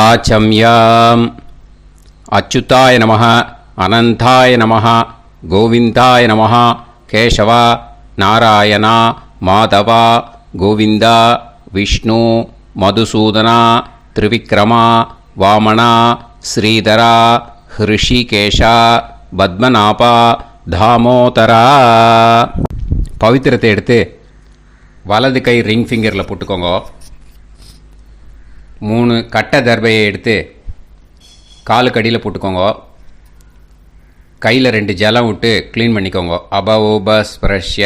ஆச்சம்யாம். அச்சுதாய நமः, அனந்தாய நமः, கோவிந்தாய நமः, கேசவா, நாராயணா, மாதவா, கோவிந்தா, விஷ்ணு, மதுசூதனா, திரிவிக்ரமா, வாமனா, ஸ்ரீதரா, ஹிருஷிகேஷா, பத்மநாபா, தாமோதரா. பவித்திரத்தை எடுத்து வலது கை ரிங் ஃபிங்கரில் போட்டுக்கோங்க. 3 கட்டை தர்பையை எடுத்து காலுக்கடியில் போட்டுக்கோங்க. கையில் 2 ஜலம் விட்டு க்ளீன் பண்ணிக்கோங்க. அபவோபஸ்பிரஷ்ய.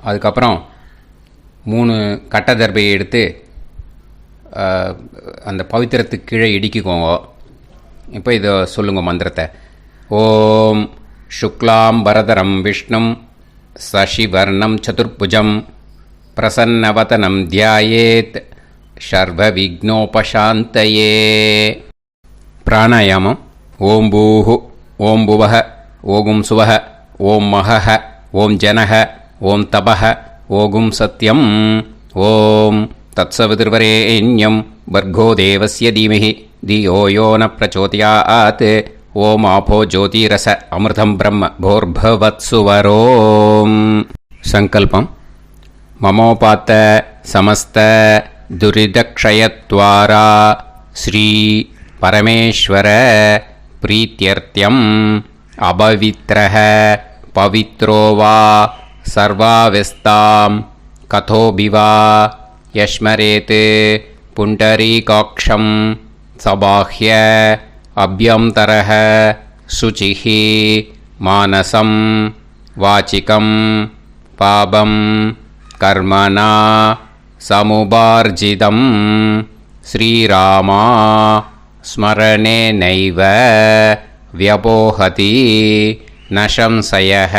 அதுக்கப்புறம் 3 கட்டை தர்பையை எடுத்து அந்த பவித்திரத்துக்கு கீழே இடிக்கிக்கோங்க. இப்போ இதை சொல்லுங்க மந்திரத்தை. ஓம் சுக்லாம் பரதரம் விஷ்ணும் சசிவர்ணம் சதுர்புஜம் பிரசன்னவதனம் தியாயேத் சர்வ விக்னோபசாந்தயே. பிராணாயாமம். ஓம் பூஹு, ஓம் புவஹ, ஓகும் சுவஹ, ஓம் மஹஹ, ஓம் ஜனஹ, ஓம் தபஹ, ஓகும் சத்யம். ஓம் தத்சவிதுர்வரேண்யம் வர்கோ தேவஸ்ய தீமஹி தியோ யோ ந பிரச்சோதயாத். ஓம் ஆபோ ஜோதிரச அமிர்தம் பிரம்ம போர்பவத்சுவரோம். சங்கல்பம். மமோபாத்த சமஸ்த துரிதக்ஷயத்வாரா ஸ்ரீ பரமேஸ்வர பிரீத்யர்த்தியம் அபவித்ரஹ பவித்ரோ வா சர்வாவஸ்தாம் கதோபிவா யஸ்மரேத் புண்டரீகாக்ஷம் சபாஹ்ய அப்யந்தரஹ சுசிஹ மானசம் வாசிகம் பாபம் கர்மணா சமுபார்ஜிதம் ஸ்ரீராமா ஸ்மரணேனைவ வ்யபோஹதி நசம்சயஹ.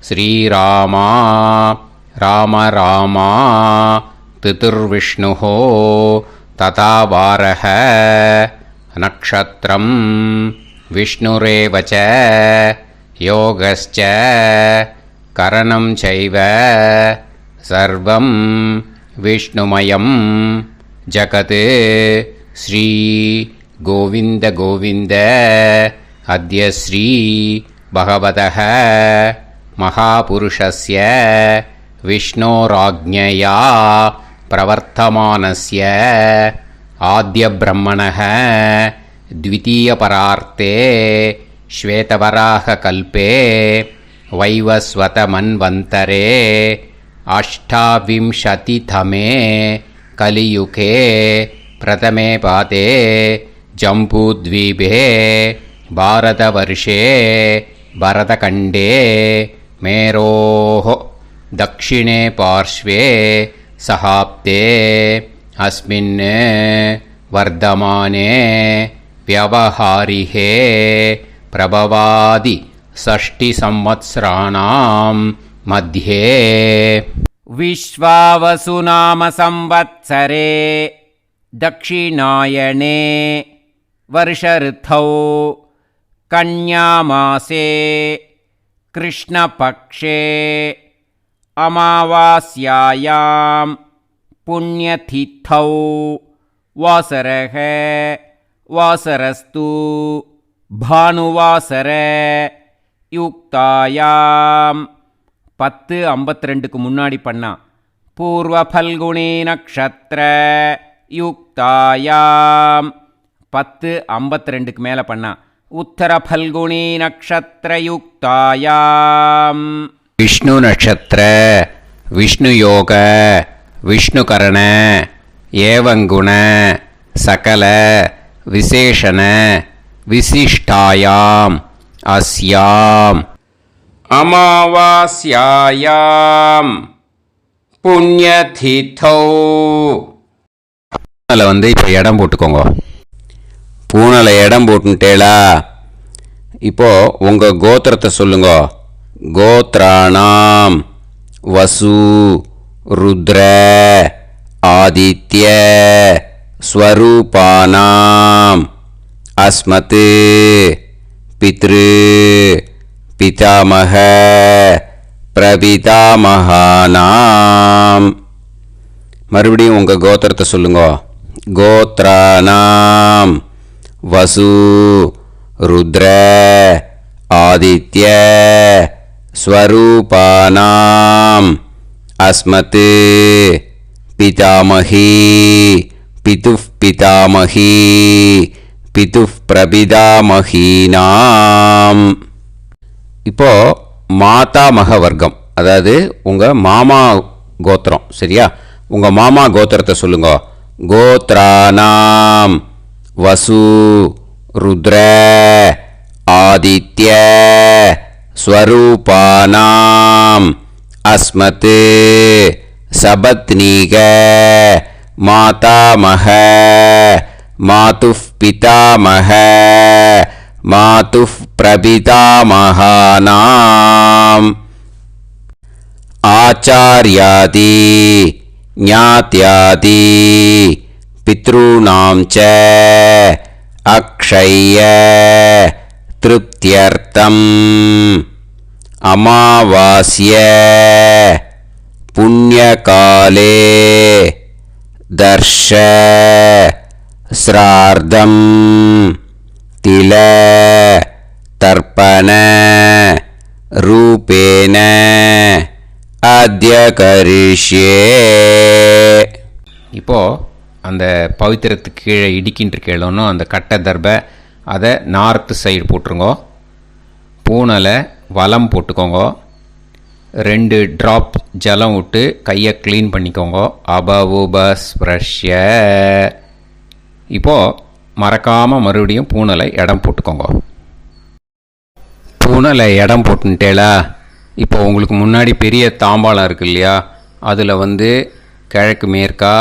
ஸ்ரீராமா ராம ராமா திதிர்விஷ்ணுः ததா வாரஹ. நக்ஷத்ரம் விஷ்ணுரேவ ச யோகஸ்ச கரணம் சைவ சர்வம் விஷ்ணுமயம் ஜகத். ஸ்ரீ கோவிந்த கோவிந்த அத்ய ஸ்ரீ பகவதः மகாபுருஷஸ்ய விஷ்ணோராஜ்ஞயா பிரவர்த்தமானஸ்ய ஆத்ய பிரம்மணः த்விதீயபரார்த்தே ஸ்வேதவராக கல்பே வைவஸ்வத மன்வந்தரே அஷ்டாவிம்சதிதமே கலியுகே பிரதமே பாதே ஜம்பூத்வீபே பாரதவர்ஷே பரதகண்டே மேரோः தக்ஷிணே பார்ஷ்வே சஹாப்தே அஸ்மின் வர்தமானே व्यवहारिहे प्रभवादि षष्टि संवत्सराणां मध्ये विश्वावसु नाम संवत्सरे दक्षिणायने वर्षऋतौ कन्यामासे कृष्णपक्षे अमावास्यायां पुण्यतिथौ वासरः वासरस्तु भानुवासर யுக்தாயாம். 10:52க்கு முன்னாடி பண்ணா பூர்வ பல்குனி நக்ஷத்ர யுக்தாயாம். 10:52க்கு மேலே பண்ணா உத்தர பல்குனி நக்ஷத்ர யுக்தாயாம். விஷ்ணு நட்சத்திர விஷ்ணு யோக விஷ்ணுகரண ஏவங்குண சகல விசேஷண விசிஷ்டாயாம் அஸ்யாம் அமாவாஸ்யாயாம் புண்ணியதிதௌ. அதில் இப்போ இடம் போட்டுக்கோங்க. பூனலை இடம் போட்டுட்டேளா? இப்போது உங்கள் கோத்திரத்தை சொல்லுங்க. கோத்ராணாம் வசு ருத்ர ஆதித்ய ஸ்வரூபானாம் அஸ்மத் பித்ரு பிதாமக பிரபிதாமகானாம். மறுபடியும் உங்கள் கோத்திரத்தை சொல்லுங்க. கோத்ராணாம் வசு ருத்ர ஆதித்ய ஸ்வரூபானாம் அஸ்மத் பிதாமகி பிதுஃப் பிதாமகி பிதுஃப் பிரபிதாமகீனாம். இப்போ மாதாமக வர்க்கம், அதாவது உங்கள் மாமா கோத்திரம், சரியா? உங்கள் மாமா கோத்திரத்தை சொல்லுங்க. கோத்ராணாம் வசு ருத்ர ஆதித்ய ஸ்வரூபானாம் அஸ்மத் சபத்னீக மாதாமக மாதுஃப் பிதாமக மாதுஃப் பிரபிதாமகானாம். ஆச்சார்யாதி ஞாத்யாதி பித்ருணாம் ச அக்ஷய திருப்தியர்த்தம் அமாவாஸ்ய புண்ணியகாலே தர்ஷ ஸ்ரார்த்தம் தில தர்ப்பண ரூபேன அத்ய கரிஷ்யே. இப்போது அந்த பவித்திரத்துக்கு கீழே இடிக்கின்ற கேளோன்னு அந்த கட்டை தர்பை அதை நார்த்து சைடு போட்டுருங்கோ. பூனலை வலம் போட்டுக்கோங்க. 2 ட்ராப் ஜலம் விட்டு கையை க்ளீன் பண்ணிக்கோங்க. அபவுபஸ்ப்ரஷ்ய. இப்போது மறக்காமல் மறுபடியும் பூனலை இடம் போட்டுக்கோங்க. பூனலை இடம் போட்டுட்டேலா? இப்போ உங்களுக்கு முன்னாடி பெரிய தாம்பாளம் இருக்கு இல்லையா, அதில் கிழக்கு மேற்கா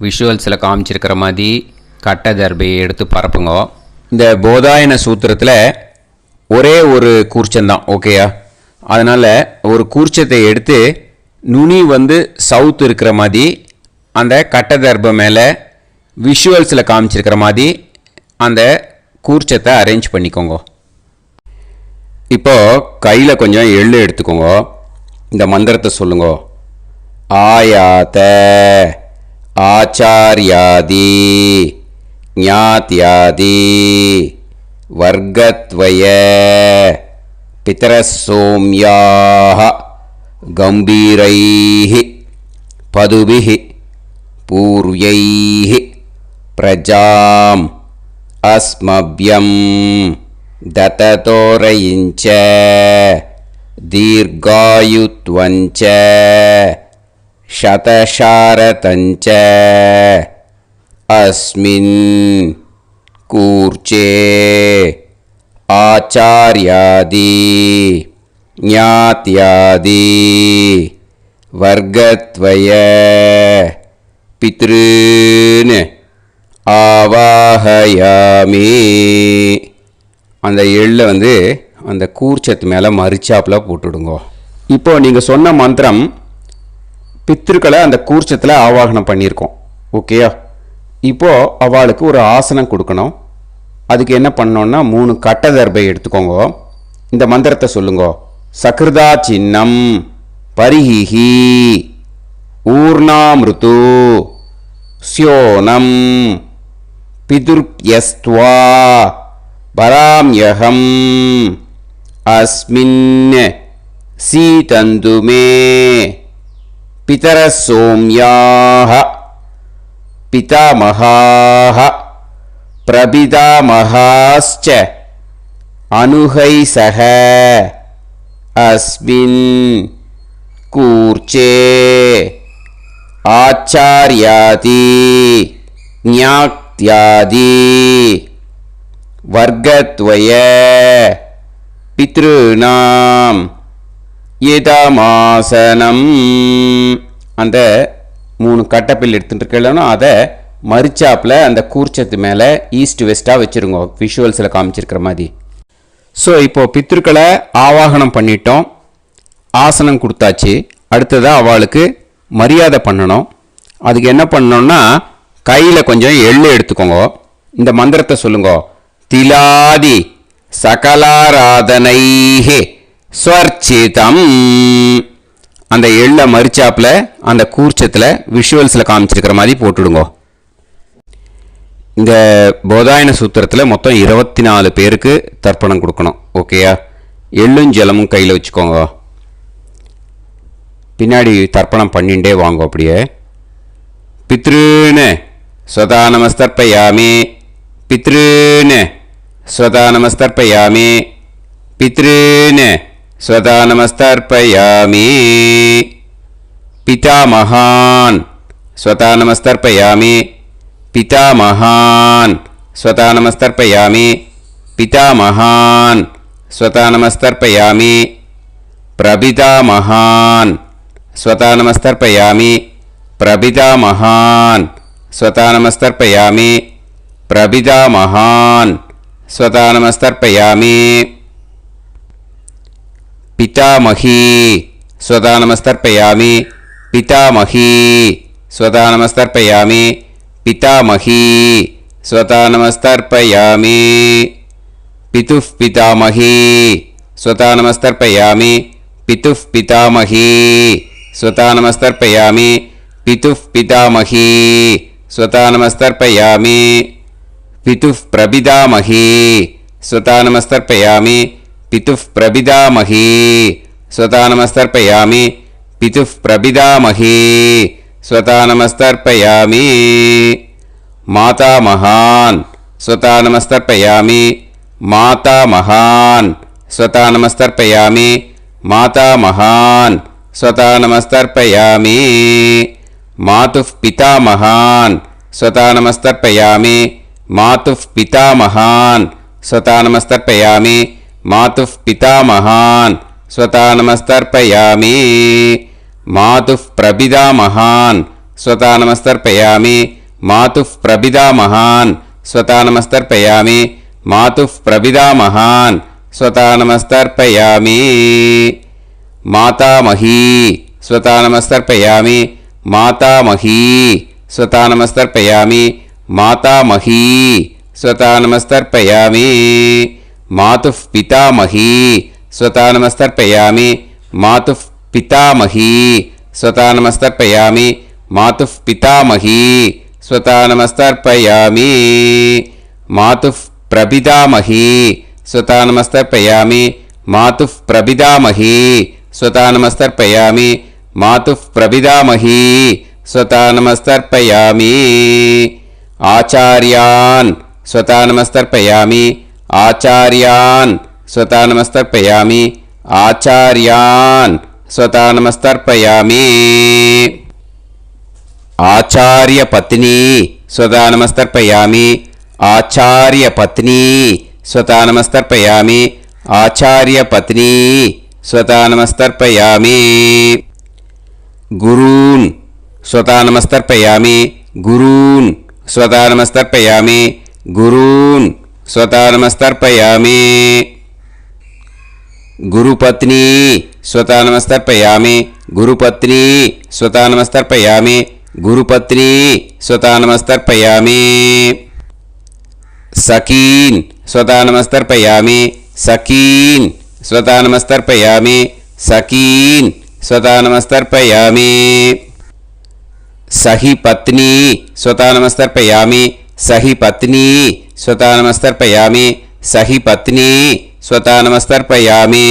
விஷுவல்ஸில் காமிச்சிருக்கிற மாதிரி கட்டை தர்பையை எடுத்து பரப்புங்க. இந்த போதாயன சூத்திரத்தில் ஒரே ஒரு கூர்ச்சந்தான், ஓகேயா? அதனால் ஒரு கூர்ச்சத்தை எடுத்து நுனி சவுத் இருக்கிற மாதிரி அந்த கட்டை தர்பை மேலே விஷுவல்ஸில் காமிச்சிருக்கிற மாதிரி அந்த கூர்ச்சத்தை அரேஞ்ச் பண்ணிக்கோங்க. இப்போது கையில் கொஞ்சம் எள்ளு எடுத்துக்கோங்க. இந்த மந்திரத்தை சொல்லுங்க. ஆயாத ஆச்சார்யாதி ஞாத்யாதி வர்க்கத்வய பிதரசோம்யாஹ கம்பீரைஹி பதுபிஹி பூர்வைஹி பிரஜாம் அஸ்மப்யம் தததோரயிஞ்ச தீர்காயுத்வஞ்ச சதசாரதஞ்ச அஸ்மின் கூர்ச்சே ஆச்சார்யாதி ஞாத்யாதி வர்க்கத்வய பித்ருன் ஆவாஹயாமி. அந்த எள்ளை அந்த கூர்ச்சத்து மேலே மரிச்சாப்பில் போட்டுடுங்க. இப்போ நீங்கள் சொன்ன மந்திரம் பித்ருக்களை அந்த கூர்ச்சத்தில் ஆவாகனம் பண்ணியிருக்கோம், ஓகேயா? இப்போது அவளுக்கு ஒரு ஆசனம் கொடுக்கணும். அதுக்கு என்ன பண்ணோன்னா 3 கட்டை தர்பை எடுத்துக்கோங்க. இந்த மந்திரத்தை சொல்லுங்க. சக்ருதா சின்னம் பரிஹி ஊர்ணாமிருத்து ஸ்யோனம் பிதுர்யஸ்த்வா பராம்யகம் அஸ்மின் சீதந்துமே பிதரசோம்யாஹ பிதாமகாஹ பிரபிதாமகாஸ்ச அனுகைசஹ அஸ்மின் கூர்ச்சே ஆச்சார்யாதி ஞாத்யாதி வர்க்கத்வய பித்ருணாம் இதமாசனம். அந்த 3 கட்டப்பில் எடுத்துகிட்டு இருக்கலன்னா அதை மரிச்சாப்பில் அந்த கூர்ச்சத்து மேலே ஈஸ்ட் வெஸ்ட்டாக வச்சுருங்க, விஷுவல்ஸில் காமிச்சிருக்கிற மாதிரி. ஸோ இப்போது பித்ருக்களை ஆவாகனம் பண்ணிட்டோம், ஆசனம் கொடுத்தாச்சு. அடுத்ததாக அவளுக்கு மரியாதை பண்ணணும். அதுக்கு என்ன பண்ணணும்னா கையில் கொஞ்சம் எள்ளு எடுத்துக்கோங்க. இந்த மந்திரத்தை சொல்லுங்க. திலாதி சகலாராதனைஹே ஸ்வர்ச்சிதம். அந்த எள்ளை மரிச்சாப்பில் அந்த கூர்ச்சத்தில் விஷுவல்ஸில் காமிச்சிருக்கிற மாதிரி போட்டுடுங்க. இந்த போதாயன சூத்திரத்தில் மொத்தம் 24 பேருக்கு தர்ப்பணம் கொடுக்கணும். ஓகேயா? எள்ளும் ஜலமும் கையில் வச்சுக்கோங்க. பின்னாடி தர்ப்பணம் பண்ணிகிட்டே வாங்க. அப்படியே பித்ருன்னு ஸ்வதா நமஸ்தர்ப்பயாமி, பித்ருன்னு ஸ்வதா நமஸ்தர்ப்பயாமி, பித்ருன்னு ஸ்வதா நமஸ்தர்ப்பயாமி, பிதாமகான் ஸ்வதா நமஸ்தர்ப்பயாமி, பிதாமகான் ஸ்வதா நமஸ்தர்ப்பயாமி, பிதாமகான் ஸ்வதா நமஸ்தர்ப்பயாமி, பிரபிதாமகான் ஸ்வதா நமஸ்தர்ப்பயாமி, பிரபிதாமகான் ஸ்வதா நமஸ்தர்ப்பயாமி, பிரபிதாமகான் ஸ்வதா நமஸ்தர்ப்பயாமி, பிதாமகி ஸ்வதா நமஸ்தர்ப்பயாமி, பிதாமகி ஸ்வதா நமஸ்தர்ப்பயாமி, பிதாமகி ஸ்வதா நமஸ்தர்ப்பயாமி, பிதுः பிதாமகி ஸ்வதா நமஸ்தர்ப்பயாமி, பிதுः பிதாமகி ஸ்வதா நமஸ்தர்ப்பயாமி, பிதுः பிதாமகி ஸ்வதா நமஸ்தர்ப்பயாமி, பிதுः பிரபிதாமகி ஸ்வதா நமஸ்தர்ப்பயாமி, பிதுः பிரபிதாமகி ஸ்வதா நமஸ்தர்ப்பயாமி, பிதுः பிரபிதாமகி ஸ்வதா நமஸ்தர்ப்பயாமி, மாதாமகான் ஸ்வதா நமஸ்தர்ப்பயாமி, மாதாமகான் ஸ்வதா நமஸ்தர்ப்பயாமி, மாதாமகான் ஸ்வதா நமஸ்தர்ப்பயாமி, மாதுः பிதாமகான் ஸ்வதா நமஸ்தர்ப்பயாமி, மாதுः பிதாமகான் ஸ்வதா நமஸ்தர்ப்பயாமி, மாதுः பிதாமகான் ஸ்வதா நமஸ்தர்ப்பயாமி, மாதுः பிரபிதாமகான் ஸ்வதா நமஸ்தர்ப்பயாமி, மாதுः பிரபிதாமகான் ஸ்வதா நமஸ்தர்ப்பயாமி, மாதுः பிரபிதாமகான் ஸ்வதா நமஸ்தர்ப்பயாமி, மாதாமகி ஸ்வதா நமஸ்தர்ப்பயாமி, மாதாமகி ஸ்வதா நமஸ்தர்ப்பயாமி, மாதாமகி ஸ்வதா நமஸ்தர்ப்பயாமி, மாதுः பிதாமகி ஸ்வதா நமஸ்தர்ப்பயாமி, மாதுः பிதாமகி ஸ்வதா நமஸ்தர்ப்பயாமி, மாதுः பிதாமகி ஸ்வதா நமஸ்தர்ப்பயாமி, மாதுः பிரபிதாமகி ஸ்வதா நமஸ்தர்ப்பயாமி, மாதுः பிரபிதாமகி ஸ்வதா நமஸ்தர்ப்பயாமி, மாதுः பிரபிதாமகி ஸ்வதா நமஸ்தர்ப்பயாமி, ஆச்சார்யான் ஸ்வதா நமஸ்தர்ப்பயாமி, ஆச்சார்யான் ஸ்வதா நமஸ்தர்ப்பயாமி, ஆச்சார்யான் ஸ்வதா நமஸ்தர்ப்பயாமி, ஆச்சார்ய பத்னி ஸ்வதா நமஸ்தர்ப்பயாமி, ஆச்சார்ய பத்னி ஸ்வதா நமஸ்தர்ப்பயாமி, ஆச்சார்ய பத்னி ஸ்வதா நமஸ்தர்ப்பயாமி, குரூன் ஸ்வதா நமஸ்தர்ப்பயாமி, குரூன் ஸ்வதா நமஸ்தர்ப்பயாமி, குரூன் ஸ்வதா நமஸ்தர்ப்பயாமி, குருபத்னி ஸ்வதா நமஸ்தர்ப்பயாமி, குருபத்னி ஸ்வதா நமஸ்தர்ப்பயாமி, குருபத்னி ஸ்வதா நமஸ்தர்ப்பயாமி, சகீன் ஸ்வதா நமஸ்தர்ப்பயாமி, சகீன் ஸ்வதா நமஸ்தர்ப்பயாமி, சகீன் ஸ்வதா நமஸ்தர்ப்பயாமி, சஹி பத்னி ஸ்வதா நமஸ்தர்ப்பயாமி, சஹி பத்னி ஸ்வதா நமஸ்தர்ப்பயாமி, சஹி பத்னி ஸ்வதா நமஸ்தர்ப்பயாமி,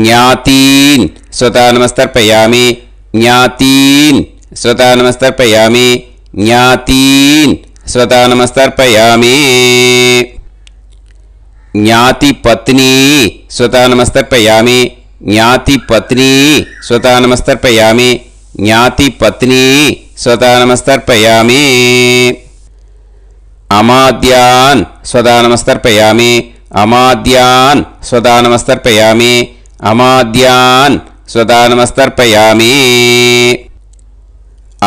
ஞாதீன் ஸ்வதா நமஸ்தர்ப்பயாமி, ஞாதீன் ஸ்வதா நமஸ்தர்ப்பயாமி, ஞாதீன் ஸ்வதா நமஸ்தர்ப்பயாமி, ஞாதி பத்னி ஸ்வதா நமஸ்தர்ப்பயாமி, ஞாதி பத்னி ஸ்வதா நமஸ்தர்ப்பயாமி, ஞாதி பத்னி ஸ்வதா நமஸ்தர்ப்பயாமி, அமாத்யான் ஸ்வதா நமஸ்தர்ப்பயாமி, அமாத்யான் ஸ்வதா நமஸ்தர்ப்பயாமி, அமாத்யான் ஸ்வதா நமஸ்தர்ப்பயாமி,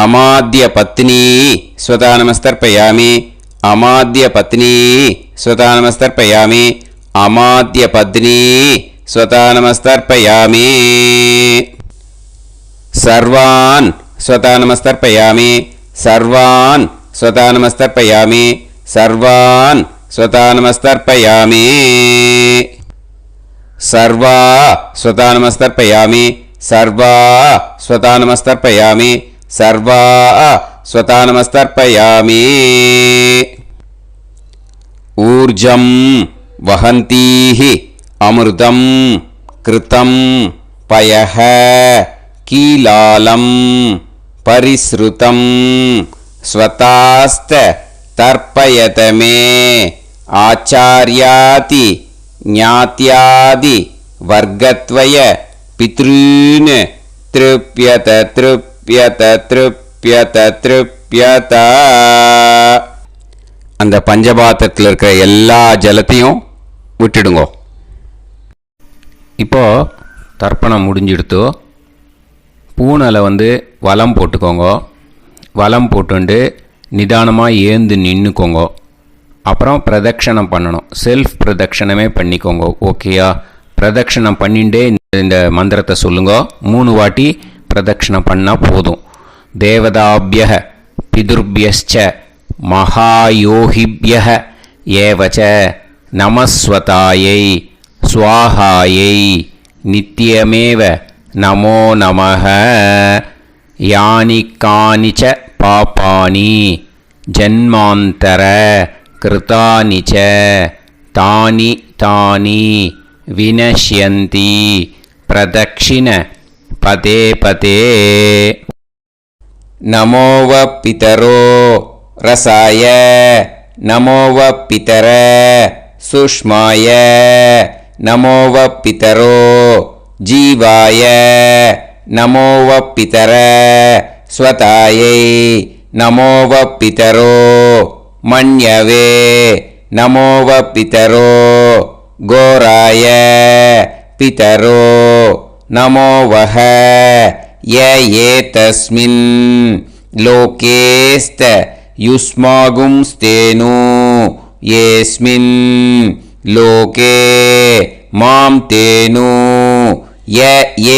அமாத்ய பத்னி ஸ்வதா நமஸ்தர்ப்பயாமி, அமாத்ய பத்னி ஸ்வதா நமஸ்தர்ப்பயாமி, அமாத்ய பத்னி ஸ்வதா நமஸ்தர்ப்பயாமி, சர்வான் ஸ்வதா நமஸ்தர்ப்பயாமி, சர்வான் ஸ்வதா நமஸ்தர்ப்பயாமி, சர்வான் ஸ்வதா நமஸ்தர்ப்பயாமி, சர்வா ஸ்வதா நமஸ்தர்ப்பயாமி, சர்வா ஸ்வதா நமஸ்தர்ப்பயாமி, சர்வா स्वतानमस्तर्पयामि ऊर्जं वहन्तीः अमृतं कृतं पयः कीलालं परिसृतं स्वतास्त तर्पयत मे आचार्याति ज्ञात्यादि वर्गत्वय पितॄन् तृप्यत तृप्यत तृप्यत तृप्यत. அந்த பஞ்சபாத்திரத்தில் இருக்கிற எல்லா ஜலத்தையும் விட்டுடுங்கோ. இப்போது தர்ப்பணம் முடிஞ்சிடுத்தோ பூனலை வலம் போட்டுக்கோங்க. வலம் போட்டுண்டு நிதானமாக ஏந்து நின்றுக்கோங்க. அப்புறம் பிரதட்சணம் பண்ணணும். செல்ஃப் பிரதட்சணமே பண்ணிக்கோங்க. ஓகேயா? பிரதட்சணம் பண்ணிண்டே இந்த மந்திரத்தை சொல்லுங்க. 3 வாட்டி பிரதட்சணம் பண்ணால் போதும். தேவதாபிய பிதுர்பியச்ச மகாயோகிபிய ஏவச்ச நமஸ்வதாயை ஸ்வாஹாயை நித்யமேவ நமோ நமஹ. யானி கானிச்ச பாபானி ஜன்மாந்தர கிருதானி ச தானி தானி வினஷ்யந்தி பிரதக்ஷிண பதே பதே. நமோவ பிதரோ ரசாய நமோவ பிதர சுஷ்மாய நமோவ பிதரோ ஜீவாய நமோவ பிதர ஸ்வதாயை நமோவ பிதரோ மன்யவே நமோவ பிதரோ கோராய பிதரோ நமோவஹ. ஏதஸ்மின் லோகேஸ்த யுஸ்மாகும்ஸ்தேனு ஏஸ்மின் லோகே மாம் தேனு.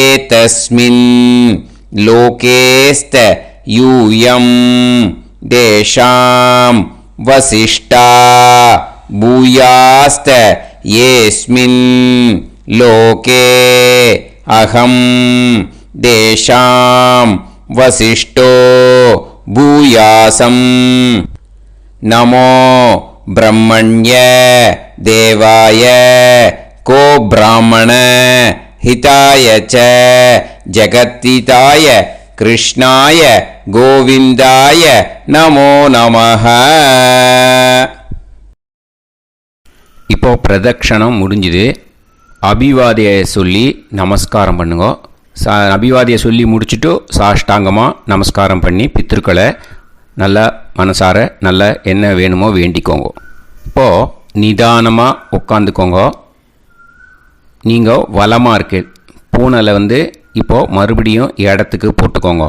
ஏதஸ்மின் லோகேஸ்த யூயம் தேஷாம் வசிஷ்டா பூயாஸ்த ஏஸ்மின் லோகே அகம் தேஷாம் வசிஷ்டோ பூயாசம். நமோ பிரம்மண்ய தேவாய கோ பிராமண ஹிதாய ச ஜகத்ஹிதாய கிருஷ்ணாய கோவிந்தாய நமோ நமஹ. இப்போ பிரதட்சணம் முடிஞ்சுது. அபிவாதியை சொல்லி நமஸ்காரம் பண்ணுங்க. அபிவாதியை சொல்லி முடிச்சுட்டு சாஷ்டாங்கமாக நமஸ்காரம் பண்ணி பித்திருக்களை நல்லா மனசார நல்லா என்ன வேணுமோ வேண்டிக்கோங்க. இப்போது நிதானமாக உட்காந்துக்கோங்க. நீங்கள் வலமாக இருக்கு பூனலை இப்போது மறுபடியும் இடத்துக்கு போட்டுக்கோங்க.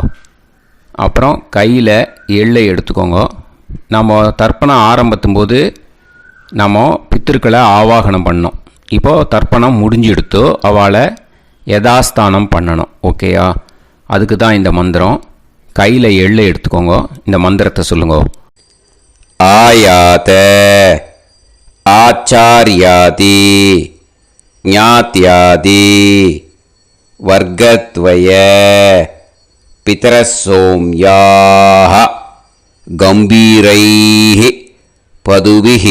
அப்புறம் கையில் எள்ளை எடுத்துக்கோங்க. நம்ம தர்ப்பணம் ஆரம்பத்தும் போது நம்ம பித்திருக்களை ஆவாகனம் பண்ணோம். இப்போது தர்ப்பணம் முடிஞ்செடுத்தோ அவளை யதாஸ்தானம் பண்ணணும். ஓகேயா? அதுக்கு தான் இந்த மந்திரம். கையில் எள்ளை எடுத்துக்கோங்க. இந்த மந்திரத்தை சொல்லுங்க. ஆயாத ஆச்சாரியாதி ஞாத்யாதி வர்க்கத்வய பிதரசோம்யாஹ கம்பீரைஹ பதுவிஹ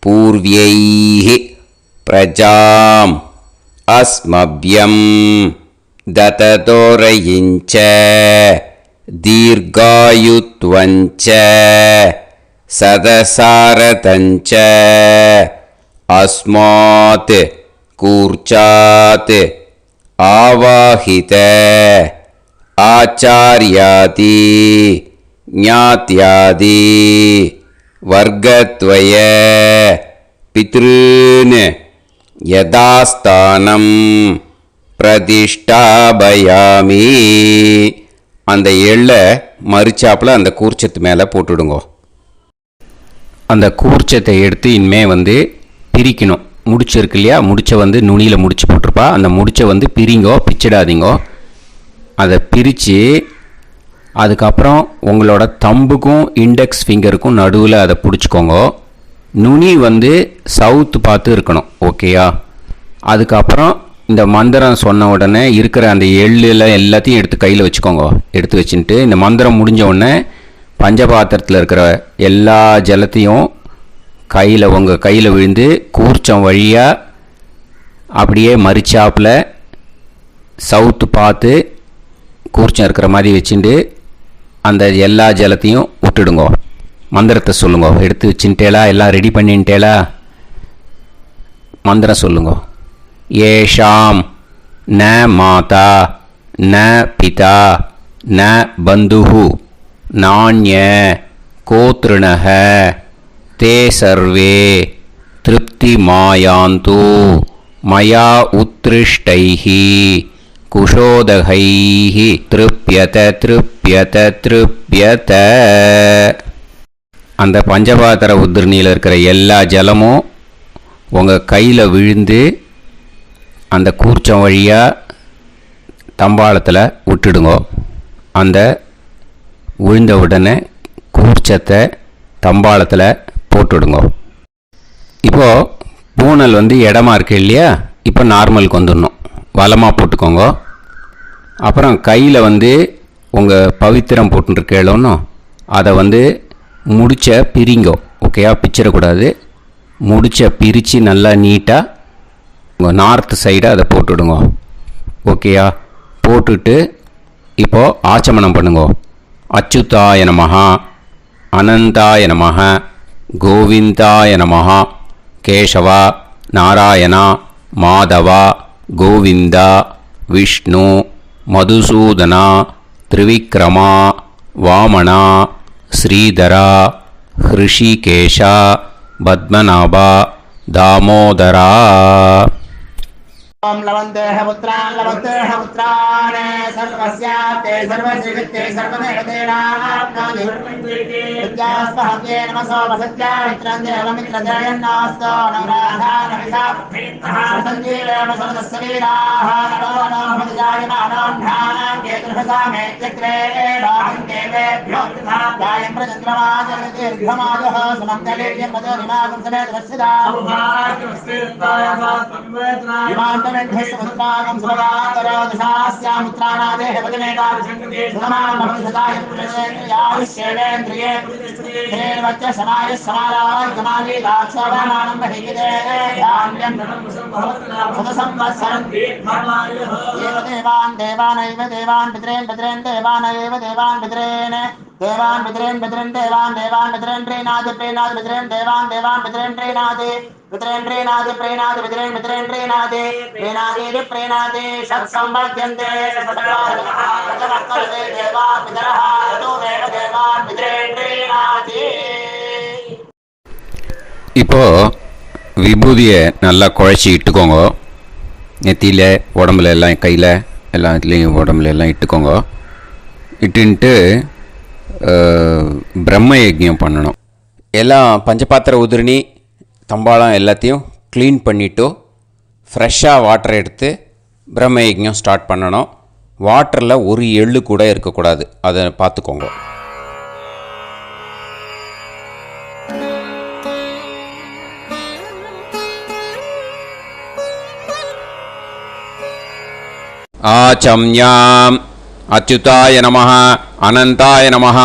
பூர்வ்யைஹ பிரஜாம் அஸ்மப்யம் தததோரயிஞ்ச தீர்காயுத்வஞ்ச சதசாரதஞ்ச அஸ்மாத் கூர்ச்சாத் ஆவாஹித ஆச்சார்யாதி ஞாத்யாதி வர்க்கத்வய பித்ருன் யதாஸ்தானம் பிரதிஷ்டாபயாமி. அந்த எள்ளை மறிச்சாப்பில் அந்த கூர்ச்சத்து மேலே போட்டுடுங்கோ. அந்த கூர்ச்சத்தை எடுத்து இனிமே பிரிக்கணும். முடிச்சு இருக்கு இல்லையா? முடிச்சை நுனியில் முடிச்சு போட்டிருப்பா. அந்த முடிச்சை பிரிங்கோ, பிச்சிடாதீங்கோ. அதை பிரித்து அதுக்கப்புறம் உங்களோட தம்புக்கும் இண்டெக்ஸ் ஃபிங்கருக்கும் நடுவில் அதை பிடிச்சிக்கோங்க. நுனி சவுத்து பார்த்து இருக்கணும். ஓகேயா? அதுக்கப்புறம் இந்த மந்திரம் சொன்ன உடனே இருக்கிற அந்த எள்ளில் எல்லாத்தையும் எடுத்து கையில் வச்சுக்கோங்க. எடுத்து வச்சுட்டு இந்த மந்திரம் முடிஞ்ச உடனே பஞ்சபாத்திரத்தில் இருக்கிற எல்லா ஜலத்தையும் உங்கள் கையில் விழுந்து கூர்ச்சம் வழியாக அப்படியே மறிச்சாப்பில் சவுத்து பார்த்து கூர்ச்சம் இருக்கிற மாதிரி வச்சுட்டு அந்த எல்லா ஜலத்தையும் விட்டுடுங்கோ. மந்திரத்தை சொல்லுங்க. எடுத்து வச்சுட்டேலா? எல்லாம் ரெடி பண்ணிட்டேலா? மந்திரம் சொல்லுங்க. ஏஷாம் ந மாதா ந பிதா ந பந்துஹு நாண்ய கோத்ருணஹ தே சர்வே திருப்தி மாயாந்து மயா உத்ருஷ்டைஹி குஷோதகைஹி திருப்யத திருப்யத திருப்யத. அந்த பஞ்சபாத்திர உதிரணியில் இருக்கிற எல்லா ஜலமும் உங்கள் கையில் விழுந்து அந்த கூர்ச்சம் வழியாக தம்பாளத்தில் விட்டுடுங்க. அந்த விழுந்த உடனே கூர்ச்சத்தை தம்பாளத்தில் போட்டுடுங்க. இப்போது பூனல் இடமா இருக்கு இல்லையா? இப்போ நார்மலுக்கு வந்துடணும். வலமாக போட்டுக்கோங்க. அப்புறம் கையில் உங்கள் பவித்திரம் போட்டுருக்கேளோன்னு அதை முடிச்ச பிரிங்கோ. ஓகேயா? பிச்சிடக்கூடாது. முடிச்ச பிரித்து நல்லா நீட்டாக உங்கள் நார்த் சைடை அதை போட்டுடுங்க. ஓகேயா? போட்டுட்டு இப்போது ஆச்சமனம் பண்ணுங்க. அச்சுதாய நமஹ அனந்தாய நமஹ கோவிந்தாய நமஹ கேசவா நாராயணா மாதவா கோவிந்தா விஷ்ணு மதுசூதனா திரிவிக்ரமா வாமனா ஸ்ரீதரா ஹிருஷிகேஷா பத்மநாபா தாமோதரா. ओम लवन्तेह पुत्रान् लवन्तेह पुत्रान् सर्वस्याप्ते सर्वश्रीवित्ते सर्वदेवतेनाप्नोति विद्यास्पहत्ये नमसो वसत्या मित्रं देवमित्रजयन्नास्तो नवराधानविषाः सञ्जीवेम सर्वस्वीराः नमो नमोऽजायमानोऽन्धानां केतुर्भसामेत्यग्रे बाहं देवेभ्यो गायं प्रचन्द्रमाजर्दीर्घमाजः सुमङ्गलीर्यं मदोनिमागं समेत वत्सिदा ेन्द्रस्वभागं सुभगान्तरोदशास्यामित्राणादेह वदनेकाभिषङ्कृते सुमान् भवसदाय पुरुषेन्द्रियाविश्येवेन्द्रिये वच्च समायः समाराय कमाली दाक्षोभामानं बहिगिदे धान्यं सदसंवत्सरं एव देवान् देवानैव देवान् पितॄन् पितॄन् देवानैव देवान् पितॄन् देवान् पितॄन् पितॄन् देवान् देवान् पितॄन् प्रीणाति प्रीणाति पितॄन् देवान् देवान् पितॄन् प्रीणाति पितॄन् प्रीणाति प्रीणाति पितॄन् पितॄन् प्रीणाति प्रीणाति प्रीणाति षट्संवर्ध्यन्ते षट्वर्तते देवा पितरः ततो देव देवान् पितॄन् प्रीणाति. இப்போ விபூதியை நல்லா குழச்சி இட்டுக்கோங்க. நெத்தியில் உடம்புல எல்லாம் கையில் எல்லாத்துலேயும் உடம்புல எல்லாம் இட்டுக்கோங்க. இட்டுன்ட்டு பிரம்ம யஜ்ஞம் பண்ணணும். எல்லாம் பஞ்சபாத்திர உதிரணி தம்பாளம் எல்லாத்தையும் க்ளீன் பண்ணிவிட்டு ஃப்ரெஷ்ஷாக வாட்டரை எடுத்து பிரம்ம யஜ்ஞம் ஸ்டார்ட் பண்ணணும். வாட்டரில் ஒரு எள்ளு கூட இருக்கக்கூடாது. அதை பார்த்துக்கோங்க. ஆச்சம்யாம் அச்சுதாய நமஹ அனந்தாய நமஹ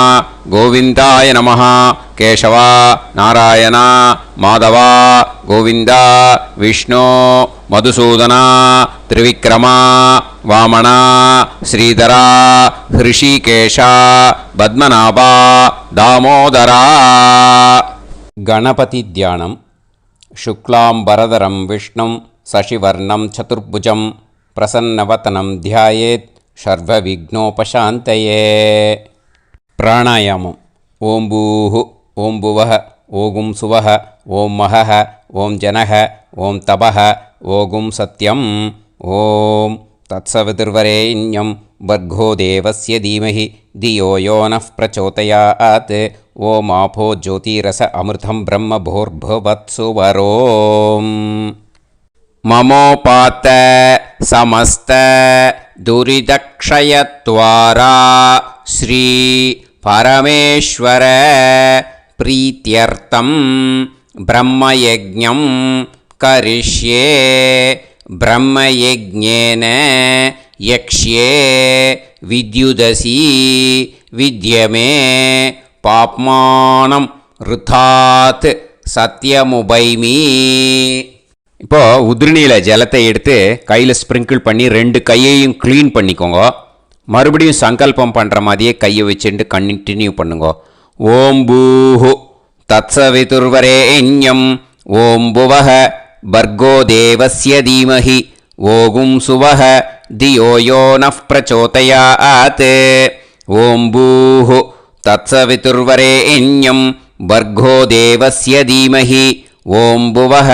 கோவிந்தாய நமஹ கேசவா நாராயணா மாதவா கோவிந்தா விஷ்ணு மதுசூதனா திரிவிக்ரமா வாமனா ஸ்ரீதரா ஹிருஷிகேஷா பத்மநாபா தாமோதரா. கணபதி தியானம். சுக்லாம்பரதரம் விஷ்ணும் சசிவர்ணம் சதுர்புஜம் பிரசன்னவதனம் தியாயேத் சர்வவிக்னோபசாந்தயே. பிராணாயாமம். ஓம் பூஹு ஓம் புவஹ ஓகும் சுவஹ ஓம் மஹஹ ஓம் ஜனஹ ஓம் தபஹ ஓகும் சத்யம். ஓம் தத்சவிதுர்வரேண்யம் வர்கோ தேவஸ்ய தீமஹி தியோ யோ நः பிரச்சோதயாத். ஓம் ஆபோ ஜோதிரஸ அமிர்தம் பிரம்ம பூர்புவத்சு வரோம். மமோபாத்த சமஸ்த துரிதக்ஷயத்வாரா ஸ்ரீ பரமேஸ்வர பிரீத்யர்த்தம் பிரம்மயஜ்ஞம் கரிஷ்யே. பிரம்மயஜ்ஞேன யக்ஷ்யே வித்யுதசி வித்யமே பாப்மானம் ருதாத் சத்யமுபைமீ. இப்போ உதிரணியில் ஜலத்தை எடுத்து கையில் ஸ்ப்ரிங்கிள் பண்ணி 2 கையையும் க்ளீன் பண்ணிக்கோங்க. மறுபடியும் சங்கல்பம் பண்ணுற மாதிரியே கையை வச்சுட்டு கண்டினியூ பண்ணுங்க. ஓம் பூஹு தத்சவிதுர்வரேண்யம் ஓம் புவஹ பர்கோ தேவஸ்ய தீமஹி ஓகும் சுவஹ தியோ யோ நஃப் பிரச்சோதயாத். ஓம் பூஹு தத்சவிதுர்வரேண்யம் பர்கோ தேவஸ்ய தீமஹி ஓம் புவஹ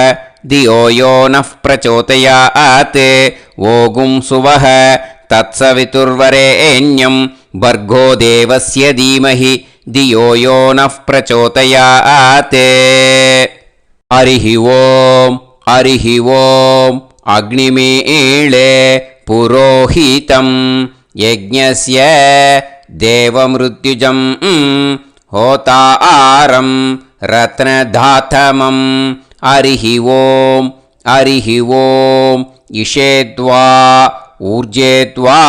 தியோ யோ நஃப் பிரச்சோதயாத். ஓகும் சுவஹ தத்சவிதுர்வரேண்யம் பர்கோ தேவஸ்ய தீமஹி தியோ யோ நஃப் பிரச்சோதயாத். ஹரிஹி ஓம் ஹரிஹி ஓம் அக்னிமீளே புரோஹிதம் யஜ்ஞஸ்ய தேவமிருத்யுஜம் ஹோதாரம் ரத்னதாத்தமம். ஹரிஹி ஓம் ஹரிஹி ஓம் இஷேத்வா ஊர்ஜேத்வா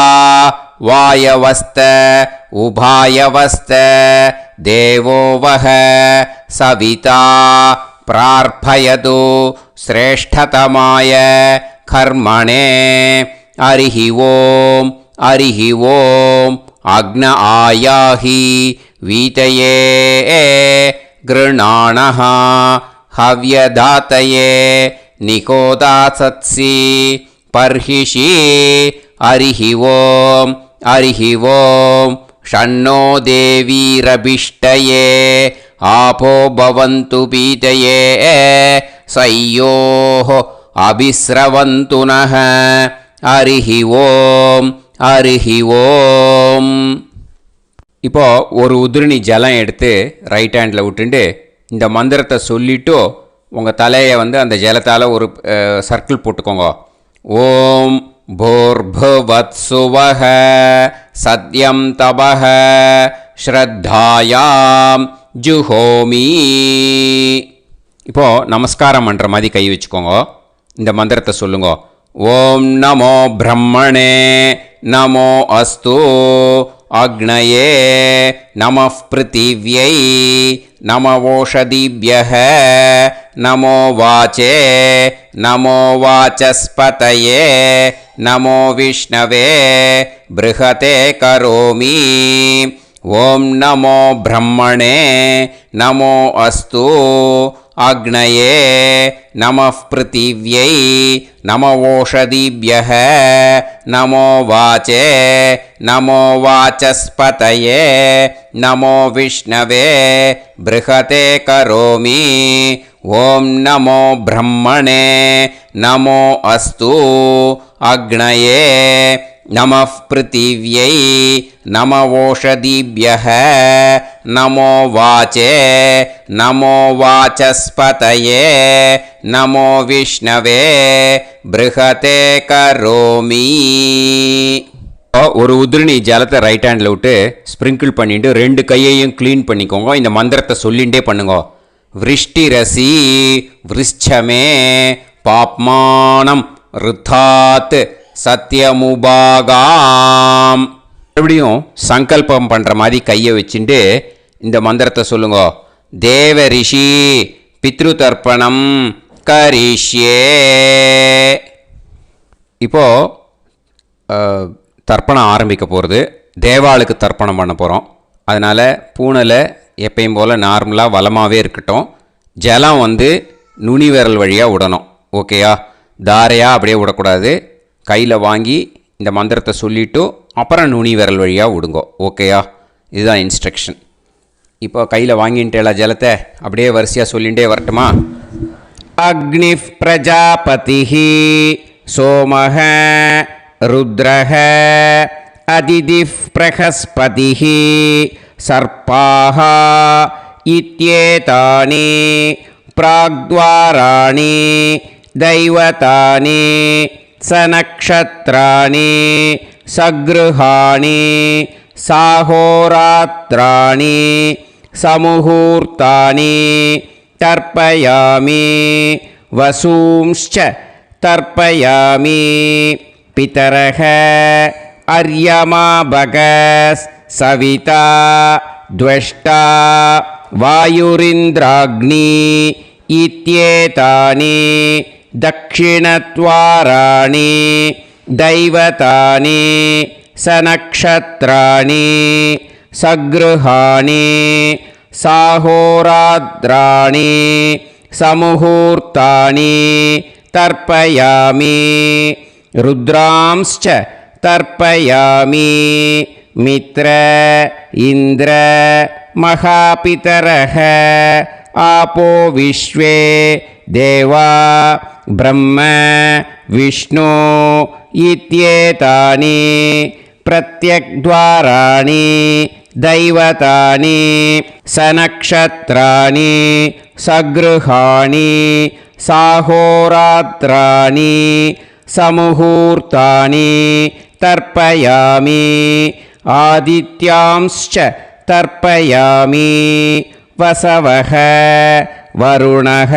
வாயவஸ்த உபாயவஸ்த தேவோ வஹ சவிதா பிரார்ப்பயது ஸ்ரேஷ்டதமாய கர்மணே. ஹரிஹி ஓம் ஹரிஹி ஓம் அக்ன ஆயாஹி வீதயே கிருணாணஹ ஹவ்யதாத்தயே நிகோதாசத்சி பர்ஹிஷி. ஹரிஹி ஓம் ஹரிஹி ஓம் ஷண்ணோ தேவீரபிஷ்டயே ஆபோ பவந்து பீதயே சய்யோஹ அபிஸ்ரவந்து நஹ. ஹரிஹி ஓம் ஹரிஹி ஓம். இப்போ ஒரு உதிரணி ஜலம் எடுத்து ரைட் ஹேண்டில் விட்டுண்டு இந்த மந்திரத்தை சொல்லிவிட்டு உங்கள் தலையை அந்த ஜலத்தால் ஒரு சர்க்கிள் போட்டுக்கோங்க. ஓம் பூர்புவத்சுவஹ சத்யம் தபஹ ஸ்ரத்தாயாம் ஜுஹோமி. இப்போது நமஸ்காரம் பண்ணுற மாதிரி கை வச்சுக்கோங்க. இந்த மந்திரத்தை சொல்லுங்க. ஓம் நமோ பிரம்மணே நமோ அஸ்து அக்னயே நமः பிருத்திவ்யை நமவோஷதிभ्यः நமோ வாச்சே நமோ வாசஸ்பதயே நமோ விஷ்ணவே ப்ருஹதே கரோமி. ஓம் நமோ பிரம்மணே நமோ அஸ்து அக்னயே நமः பிருத்திவ்யை நமவோஷதிभ्यः நமோ வாச்சே நமோ வாசஸ்பதயே நமோ விஷ்ணவே ப்ருஹதே கரோமி. ஓம் நமோ பிரம்மணே நமோ அஸ்து அக்னயே நமः பிருத்திவ்யை நமவோஷதிभ्यः நமோ வாச்சே நமோ வாசஸ்பதயே நமோ விஷ்ணவே ப்ருஹதே கரோமி. ஒரு உதிரணி ஜலத்தை ரைட் ஹேண்டில் விட்டு ஸ்ப்ரிங்கிள் பண்ணிட்டு 2 கையையும் க்ளீன் பண்ணிக்கோங்க. இந்த மந்திரத்தை சொல்லிகிட்டே பண்ணுங்க. விருஷ்டிரசி விருஷ்சமே பாப்மானம் ருத்தாத் சத்யமுபாகாம். மறுபடியும் சங்கல்பம் பண்ணுற மாதிரி கையை வச்சுட்டு இந்த மந்திரத்தை சொல்லுங்க. தேவ ரிஷி பித்ரு தர்ப்பணம் கரிஷ்யே. இப்போது தர்ப்பணம் ஆரம்பிக்க போகிறது. தேவாளுக்கு தர்ப்பணம் பண்ண போகிறோம். அதனால் பூனையில் எப்பயும் போல் நார்மலாக வளமாகவே இருக்கட்டும். ஜலம் நுனி விரல் வழியாக விடணும். ஓகேயா? தாரையாக அப்படியே விடக்கூடாது. கையில் வாங்கி இந்த மந்திரத்தை சொல்லிவிட்டு அப்புறம் நுனி விரல் வழியாக விடுங்கோ. ஓகேயா? இதுதான் இன்ஸ்ட்ரக்ஷன். இப்போ கையில் வாங்கிட்டேல ஜலத்தை அப்படியே வரிசையாக சொல்லிகிட்டே வரட்டுமா? அக்னி பிரஜாபதிஹி சோமஹ ருத்ரஹ அதிதிஃப் பிரகஸ்பதிஹி சர்ப்பாஹ இத்யேதானி பிராக்த்வாராணி தைவதானி சநக்ஷத்ராணி சக்ருஹாணி சாஹோராத்ராணி சமுஹூர்த்தானி தர்ப்பயாமி வசூம்ச்ச தர்ப்பயாமி பிதரஹ அர்யமா பகஸ் சவிதா द्वेष्टा वायुरिन्द्राग्नी इत्येतानि दक्षिणद्वाराणि दैवतानि सनक्षत्राणि सगृहाणि साहोरात्राणि समुहूर्तानि तर्पयामि रुद्रांश्च तर्पयामि मित्र इन्द्र महापितरः आपो विश्वे देवा ब्रह्म विष्णु इत्येतानि प्रत्यग्द्वाराणि दैवतानि सनक्षत्राणि सगृहाणि साहोरात्राणि समुहूर्तानि तर्पयामि आदित्यांश्च तर्पयामि वसवः वरुणः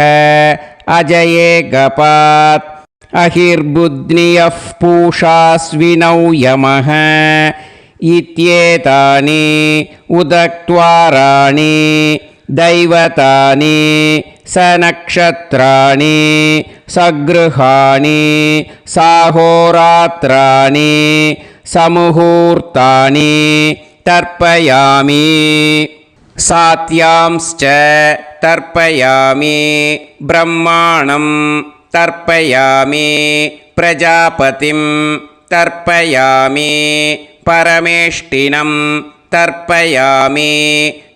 अजयेगपात् अहिर्बुध्नियः पूषास्विनौ यमः इत्येतानि उदक्त्वाराणि दैवतानि सनक्षत्राणि सगृहाणि साहोरात्राणि समुहूर्तानि तर्पयामि सात्यांश्च तर्पयामि ब्रह्माणं तर्पयामि प्रजापतिं तर्पयामि परमेष्टिनं तर्पयामि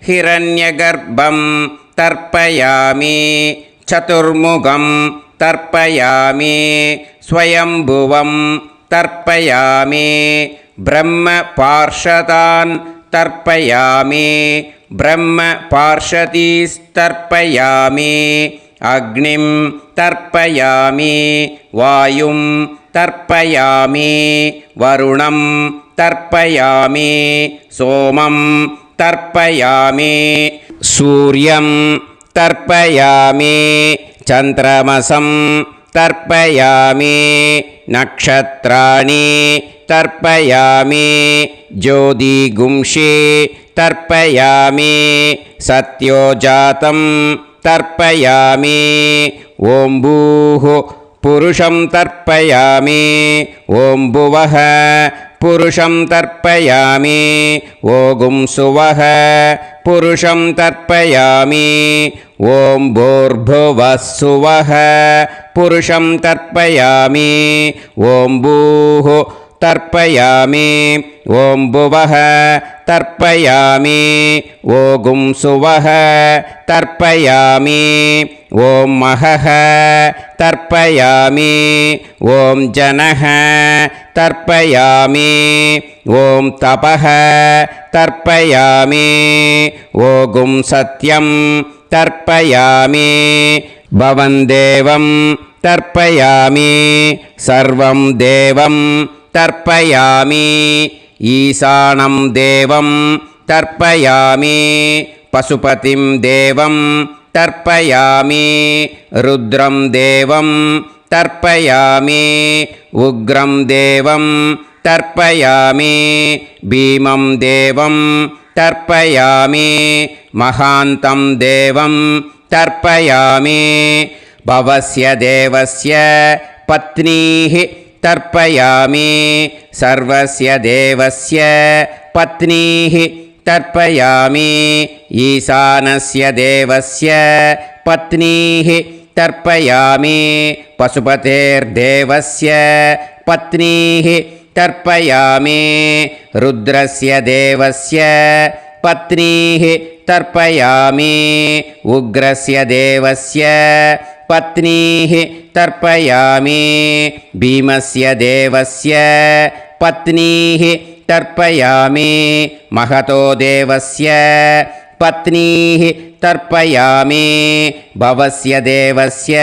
हिरण्यगर्भं तर्पयामि चतुर्मुखं तर्पयामि स्वयंभुवं तर्पयामि ब्रह्मपार्षदान् तर्पयामि ब्रह्मपार्षदीस्तर्पयामि अग्निं तर्पयामि वायुं तर्पयामि वरुणं तर्पयामि सोमं तर्पयामि सूर्यं तर्पयामि चन्द्रमसं तर्पयामि नक्षत्राणि तर्पयामि ज्योतिगुंषि तर्पयामि सत्योजातं तर्पयामि ॐ भूः पुरुषं तर्पयामि ॐ भुवः पुरुषं तर्पयामि ॐ सुवः पुरुषं तर्पयामि ॐ भूर्भुवः सुवः पुरुषं तर्पयामि ॐ भूः तर्पयामि ॐ भुवः तर्पयामि ॐ सुवः तर्पयामि ॐ महः तर्पयामि ॐ जनः तर्पयामि ॐ तपः तर्पयामि ॐ सत्यं तर्पयामि भवं देवं तर्पयामि सर्वं देवं तर्पयामि ईशानं देवं तर्पयामि पशुपतिं देवं तर्पयामि रुद्रं देवं तर्पयामि उग्रं देवं तर्पयामि भीमं देवं तर्पयामि महान्तं देवं तर्पयामि भवस्य देवस्य पत्नीः तर्पयामि सर्वस्य देवस्य पत्नीः तर्पयामि ईशानस्य देवस्य पत्नीः तर्पयामि पशुपतेर्देवस्य पत्नीः तर्पयामि रुद्रस्य देवस्य पत्नीः तर्पयामि उग्रस्य देवस्य पत्नीः तर्पयामि भीमस्य देवस्य पत्नीः तर्पयामि महतो देवस्य पत्नीः तर्पयामि भवस्य देवस्य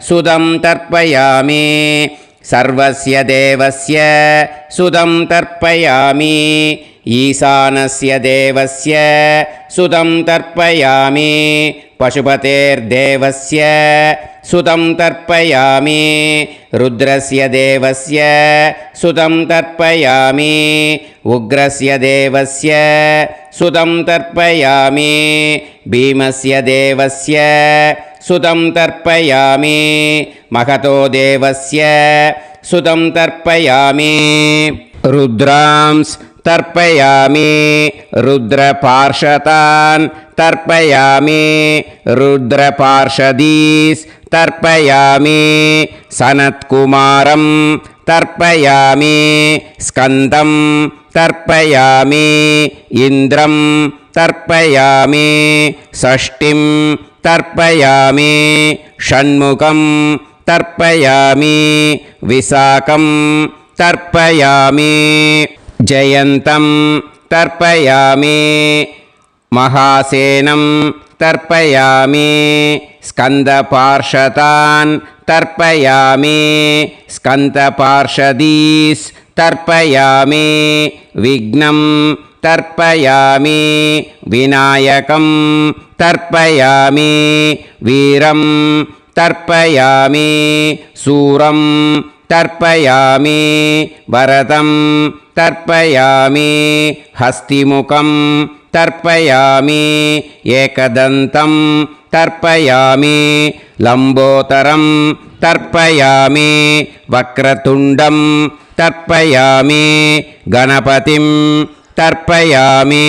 सुदं तर्पयामि सर्वस्य देवस्य सुदं तर्पयामि ईशानस्य देवस्य सुतं तर्पयामि पशुपतेर्देवस्य सुतं तर्पयामि रुद्रस्य देवस्य सुतं तर्पयामि उग्रस्य देवस्य सुतं तर्पयामि भीमस्य देवस्य सुतं तर्पयामि महतो देवस्य सुतं तर्पयामि रुद्रांस् तर्पयामि रुद्रपार्षदान् तर्पयामि रुद्रपार्षदीस् तर्पयामि सनत्कुमारं तर्पयामि स्कन्दं तर्पयामि इन्द्रं तर्पयामि षष्टिं तर्पयामि षण्मुखं तर्पयामि विशाखं तर्पयामि जयन्तं तर्पयामि महासेनं तर्पयामि स्कन्दपार्षदान् तर्पयामि स्कन्दपार्षदीस् तर्पयामि विघ्नं तर्पयामि विनायकं तर्पयामि वीरं तर्पयामि सूरं तर्पयामि वरदं तर्पयामि हस्तिमुखं तर्पयामि एकदन्तं तर्पयामि लम्बोदरं तर्पयामि वक्रतुण्डं तर्पयामि गणपतिं तर्पयामि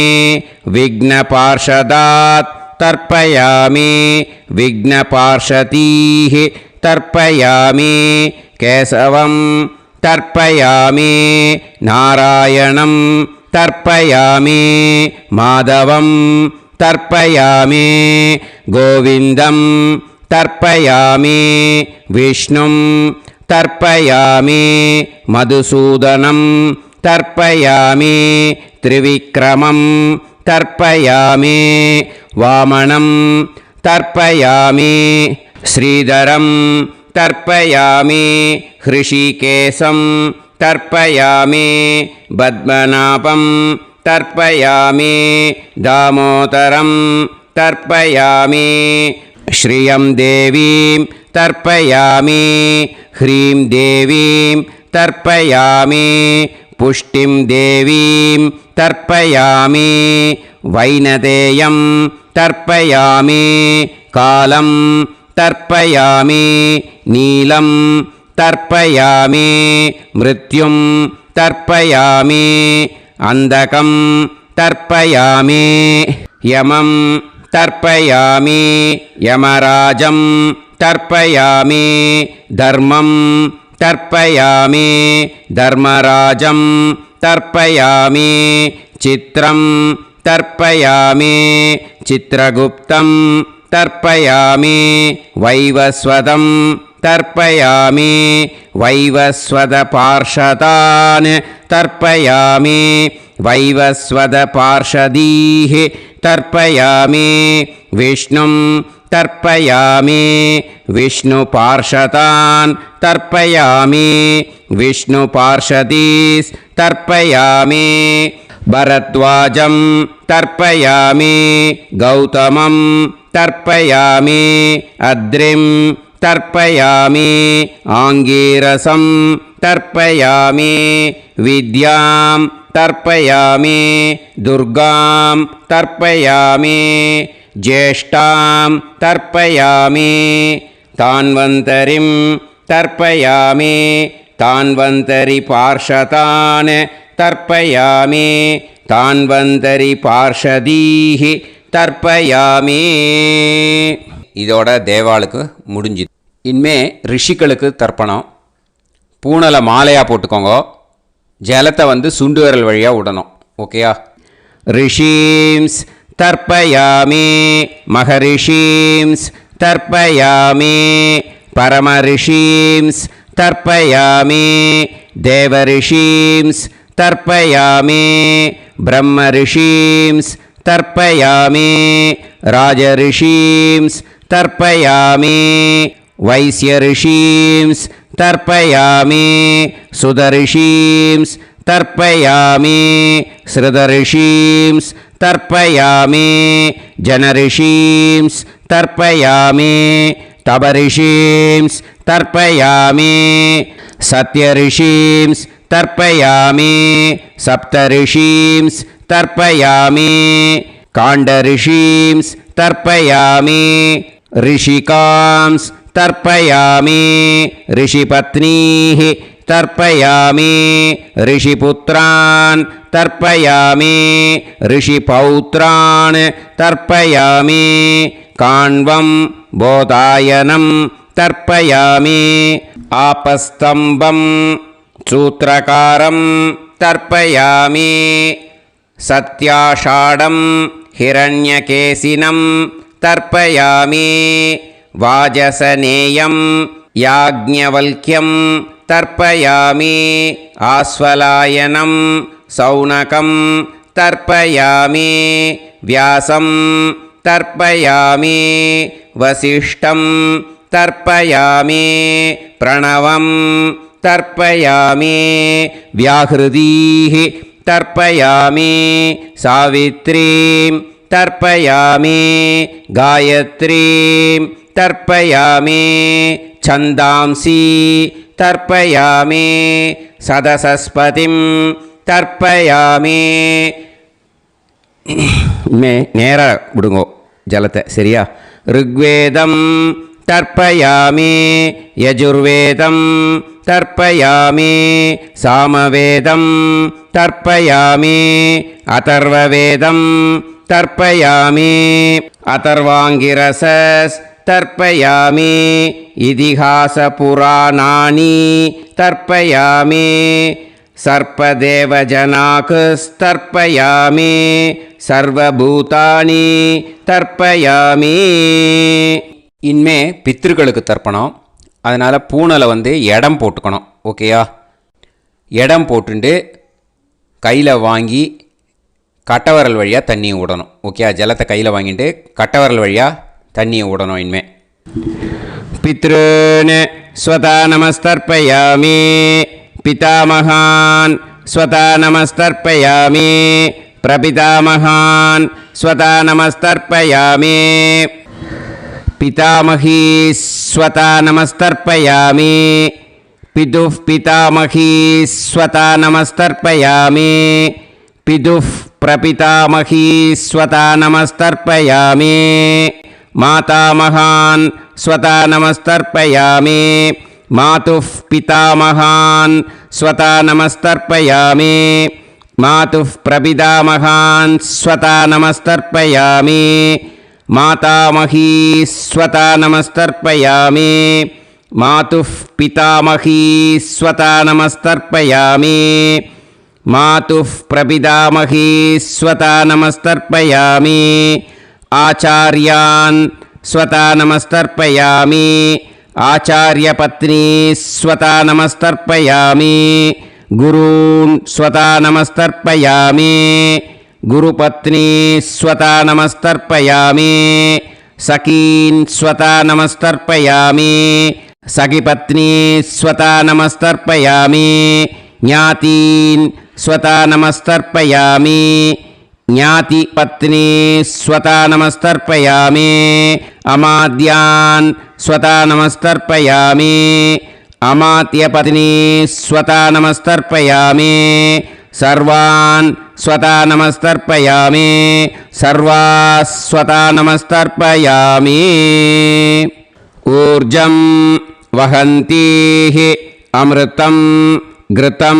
विघ्नपार्षदात् तर्पयामि विघ्नपार्षदीः तर्पयामि केशवं तर्पयामि नारायणं तर्पयामि माधवं तर्पयामि गोविन्दं तर्पयामि विष्णुं तर्पयामि मधुसूदनं तर्पयामि त्रिविक्रमं तर्पयामि वामनं तर्पयामि श्रीधरं तर्पयामि हृषीकेशं तर्पयामि पद्मनाभं तर्पयामि दामोदरं तर्पयामि श्रियं देवीं तर्पयामि ह्रीं देवीं तर्पयामि पुष्टिं देवीं तर्पयामि वैनतेयं तर्पयामि कालं तर्पयामि नीलं तर्पयामि मृत्युं तर्पयामि अन्धकं तर्पयामि यमं तर्पयामि यमराजं तर्पयामि धर्मं तर्पयामि धर्मराजं तर्पयामि चित्रं तर्पयामि चित्रगुप्तं तर्पयामि वैवस्वतं तर्पयामि वैवस्वतपार्षदान् तर्पयामि वैवस्वतपार्षदीः तर्पयामि विष्णुं तर्पयामि विष्णुपार्षदान् तर्पयामि विष्णुपार्षदीस् तर्पयामि भरद्वाजं तर्पयामि गौतमं तर्पयामि अद्रिं तर्पयामि आङ्गीरसं तर्पयामि विद्यां तर्पयामि दुर्गां तर्पयामि ज्येष्ठां तर्पयामि तान्वन्तरिं तर्पयामि तान्वन्तरिपार्षदान् तर्पयामि तान्वन्तरिपार्षदीः தர்ப்பயாமி. இதோட தேவாளுக்கு முடிஞ்சுது. இனிமே ரிஷிகளுக்கு தர்ப்பணம். பூனலை மாலையாக போட்டுக்கோங்க. ஜலத்தை சுண்டு விரல் வழியாக விடணும். ஓகேயா? ரிஷீம்ஸ் தர்ப்பயாமி, மகரிஷீம்ஸ் தர்ப்பயாமி, பரமரிஷீம்ஸ் தர்ப்பயாமி, தேவரிஷீம்ஸ் தர்ப்பயாமி, பிரம்மரிஷீம்ஸ் தர்ப்பயாமி, ராஜரிஷீம்ஸ் தர்ப்பயாமி, வைஸ்யரிஷீம்ஸ் தர்ப்பயாமி, சுதரிஷீம்ஸ் तर्पयामि श्रुतऋषींस् तर्पयामि जनऋषींस् तर्पयामि तपऋषींस् तर्पयामि सत्यऋषींस् तर्पयामि सप्तऋषींस् तर्पयामि काण्डऋषींस् तर्पयामि ऋषिकांस् तर्पयामि ऋषिपत्नीः तर्पयामि ऋषिपुत्रान् तर्पयामि ऋषिपौत्रान् तर्पयामि काण्वं बोधायनं तर्पयामि आपस्तम्भं सूत्रकारं तर्पयामि सत्याषाढं हिरण्यकेशिनं तर्पयामि वाजसनेयं याज्ञवल्क्यं तर्पयामि आस्वलायनं सौनकं तर्पयामि व्यासं तर्पयामि वसिष्ठं तर्पयामि प्रणवं तर्पयामि व्याहृतीः तर्पयामि सावित्रीं तर्पयामि गायत्रीं तर्पयामि छन्दांसि तर्पयामि सदसस्पतिं तर्पयामि நேரா விடுங்கோ ஜலத்தை சரியா ऋग्वेदं तर्पयामि यजुर्वेदं तर्पयामि सामवेदं तर्पयामि अथर्ववेदं तर्पयामि अथर्वाङ्गिरसस् तर्पयामि इतिहासपुराणानि तर्पयामि सर्पदेवजनाकस्तर्पयामि सर्वभूतानि तर्पयामि இனிமே பித்திருக்களுக்கு தர்ப்பணம். அதனால் பூனலை இடம் போட்டுக்கணும். ஓகேயா? இடம் போட்டுண்டு கையில் வாங்கி கட்டவரல் வழியாக தண்ணியை விடணும். ஓகேயா? ஜலத்தை கையில் வாங்கிட்டு கட்டவரல் வழியாக தண்ணியை விடணும். இனிமே पितॄन् स्वता नमस्तर्पयामि पितामहान् स्वता नमस्तर्पयामि प्रपितामहान् स्वता नमस्तर्पयामि पितामही स्वता नमस्तर्पयामि पितुः पितामही स्वता नमस्तर्पयामि पितुः प्रपितामही स्वता नमस्तर्पयामि मातामहान् स्वता नमस्तर्पयामि मातुः पितामहान् स्वता नमस्तर्पयामि मातुः प्रपितामहान् स्वता नमस्तर्पयामि मातामही स्वता नमस्तर्पयामि मातुः पितामही स्वता नमस्तर्पयामि मातुः प्रपितामही स्वता नमस्तर्पयामि आचार्यान् स्वता नमस्तर्पयामि आचार्यपत्नी स्वता नमस्तर्पयामि गुरून् स्वता नमस्तर्पयामि गुरुपत्नी स्वता नमस्तर्पयामि सखीन् स्वता नमस्तर्पयामि सखिपत्नी स्वता नमस्तर्पयामि ज्ञातीन् स्वता नमस्तर्पयामि ज्ञातिपत्नी स्वता नमस्तर्पयामि अमाद्यान् स्वता नमस्तर्पयामि अमात्यपत्नी स्वता नमस्तर्पयामि सर्वान् स्वता नमस्तर्पयामि सर्वाः स्वता नमस्तर्पयामि ऊर्जं वहन्तीः अमृतं घृतं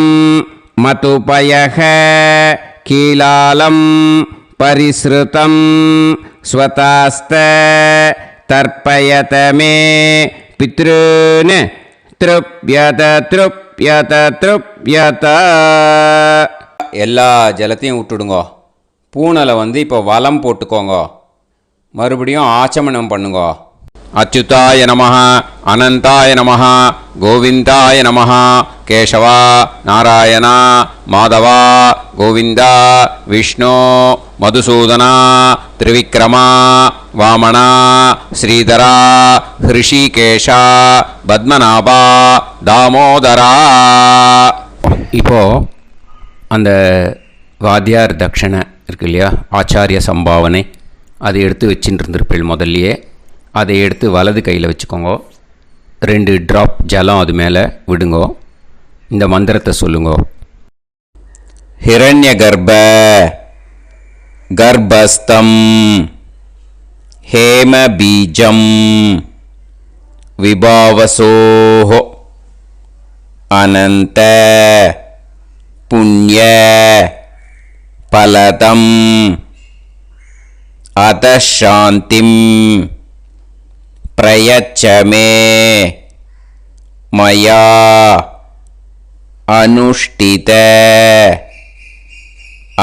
मतुपयः कीलालं परिसृतं स्वतास्त तर्पयत मे पितॄन् तृप्यत तृप्यत तृप्यत எல்லா ஜலத்தையும் விட்டுடுங்கோ. பூனலை இப்போ வலம் போட்டுக்கோங்க. மறுபடியும் ஆச்சமனம் பண்ணுங்கோ. அச்சுதாய நமஹ அனந்தாய நமஹ கோவிந்தாய நமஹ கேசவா நாராயணா மாதவா கோவிந்தா விஷ்ணு மதுசூதனா திரிவிக்ரமா வாமனா ஸ்ரீதரா ஹிருஷிகேஷா பத்மநாபா தாமோதரா. இப்போது அந்த வாத்தியார் தட்சணை இருக்கு இல்லையா, ஆச்சாரிய சம்பாவனை, அதை எடுத்து வச்சுட்டு இருந்திருப்பீள் முதல்லையே. அதை எடுத்து வலது கையில் வச்சுக்கோங்க. 2 ட்ராப் ஜலம் அது மேலே விடுங்கோ. இந்த மந்திரத்தை சொல்லுங்கோ. हिरण्यगर्भ गर्भस्थं हेमबीजं विभावसोः अनन्त पुण्य फलदम् अतः शान्तिं प्रयच्छ मे मया अनुष्ठित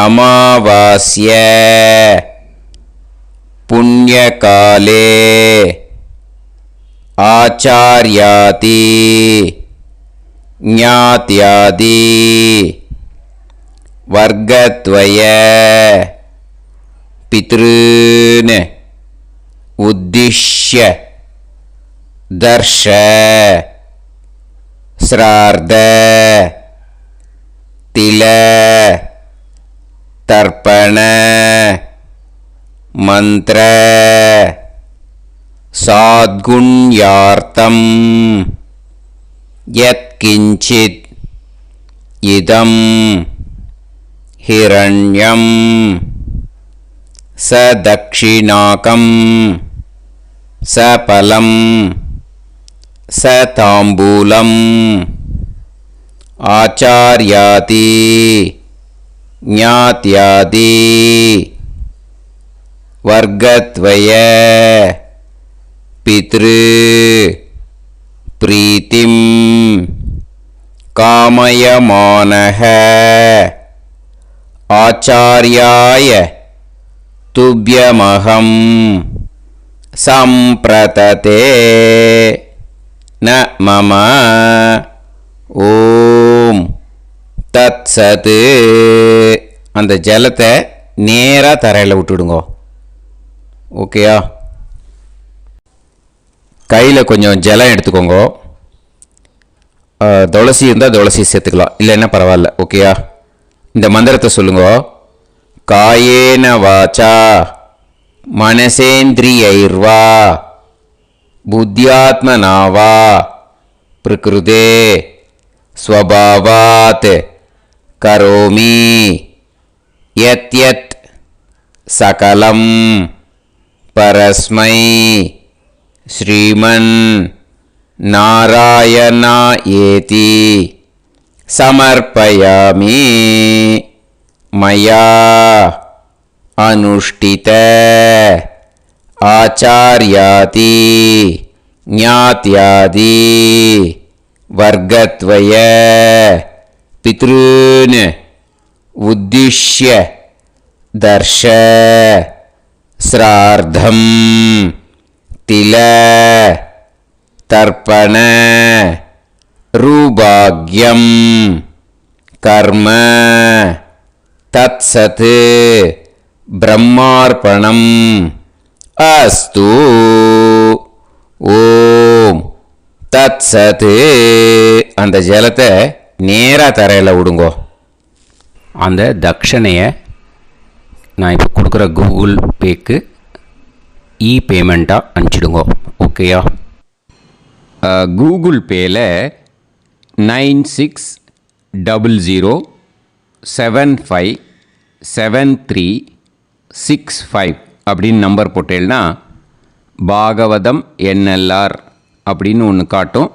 अमावास्या पुण्यकाले आचार्यादि ज्ञात्यादि वर्गद्वय पितॄन् उद्दिश्य दर्श श्रार्ध तिल तर्पण मंत्र साद्गुण्यार्थं यत्किंचित् इदं हिरण्यं स दक्षिणाकं स फलं स ताम्बूलम् आचार्यादि ज्ञात्यादि वर्गद्वय पितृ प्रीतिं कामयमानः आचार्याय तुभ्यमहं सम्प्रतते न मम ஓம் தத் சத். அந்த ஜலத்தை நேராக தரையில் விட்டுடுங்க. ஓகேயா? கையில் கொஞ்சம் ஜலம் எடுத்துக்கோங்க. துளசி இருந்தால் துளசி சேர்த்துக்கலாம், இல்லைன்னா பரவாயில்ல. ஓகேயா? இந்த மந்திரத்தை சொல்லுங்க. காயேன வாச்சா மனசேந்திரியைர்வா புத்தியாத்மனாவா பிரகிருதே स्वभावात् करोमि यत् यत् सकलं परस्मै श्रीमन् नारायणायेति समर्पयामि मया अनुष्ठित आचार्यादि ज्ञात्यादि वर्गद्वय पितॄन् उद्दिश्य दर्श श्रार्धं तिल तर्पण रूभाग्यं कर्म तत्सत् ब्रह्मार्पणम् अस्तु. ஓம் தத் சத். அந்த ஜலத்தை நேராக தரையில் விடுங்கோ. அந்த தட்சணையை நான் இப்போ கொடுக்குற கூகுள் பேக்கு பேமெண்ட்டாக அனுப்பிச்சிடுங்கோ. ஓகேயா? கூகுள் பேயில் 9600757365 அப்படின்னு நம்பர் போட்டேன்னா பாகவதம் NLR அப்படின்னு ஒன்று காட்டும்.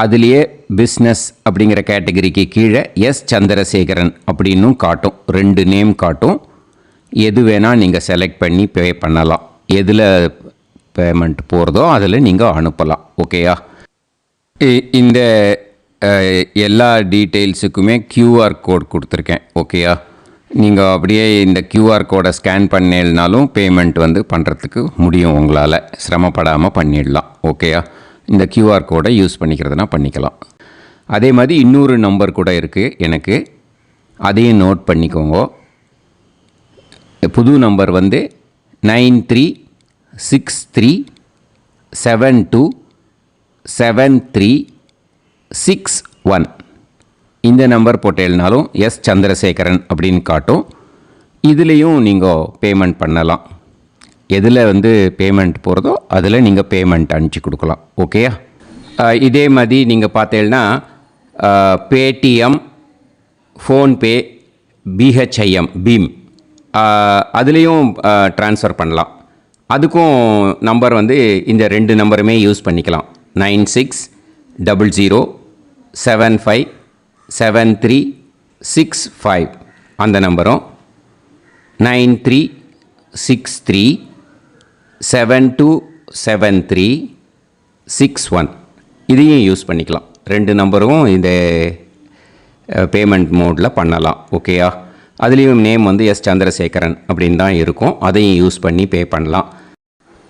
அதுலேயே பிஸ்னஸ் அப்படிங்கிற கேட்டகரிக்கு கீழே எஸ் சந்திரசேகரன் அப்படின்னும் காட்டும். 2 நேம் காட்டும். எது வேணால் நீங்கள் செலக்ட் பண்ணி பே பண்ணலாம். எதில் பேமெண்ட் போகிறதோ அதில் நீங்கள் அனுப்பலாம். ஓகேயா? இந்த எல்லா டீட்டெயில்ஸுக்குமே QR கோட் கொடுத்துருக்கேன். ஓகேயா? நீங்கள் அப்படியே இந்த QR கோடை ஸ்கேன் பண்ணேல்னாலும் பேமெண்ட் பண்ணுறதுக்கு முடியும். உங்களால் சிரமப்படாமல் பண்ணிடலாம். ஓகேயா? இந்த QR கோடை யூஸ் பண்ணிக்கிறதுனா பண்ணிக்கலாம். அதே மாதிரி இன்னொரு நம்பர் கூட இருக்குது எனக்கு, அதையும் நோட் பண்ணிக்கோங்க. புது நம்பர் 9363727361. இந்த நம்பர் போட்டேல்னாலும் எஸ் சந்திரசேகரன் அப்படின்னு காட்டும். இதுலேயும் நீங்கள் பேமெண்ட் பண்ணலாம். எதில் வந்து பேமெண்ட் போகிறதோ அதில் நீங்கள் பேமெண்ட் அனுப்பிச்சி கொடுக்கலாம். ஓகேயா? இதே மாதிரி நீங்கள் பார்த்தேன்னா பேடிஎம், ஃபோன்பே, பிஹெச்ஐஎம், பீம் அதுலேயும் ட்ரான்ஸ்ஃபர் பண்ணலாம். அதுக்கும் நம்பர் வந்து இந்த 2 நம்பருமே யூஸ் பண்ணிக்கலாம். 9600757365 அந்த நம்பரும் 9363727361 இதையும் யூஸ் பண்ணிக்கலாம். 2 நம்பரும் இந்த பேமெண்ட் மோடில் பண்ணலாம். ஓகேயா? அதுலேயும் நேம் வந்து எஸ் சந்திரசேகரன் அப்படின்னு தான் இருக்கும். அதையும் யூஸ் பண்ணி பே பண்ணலாம்.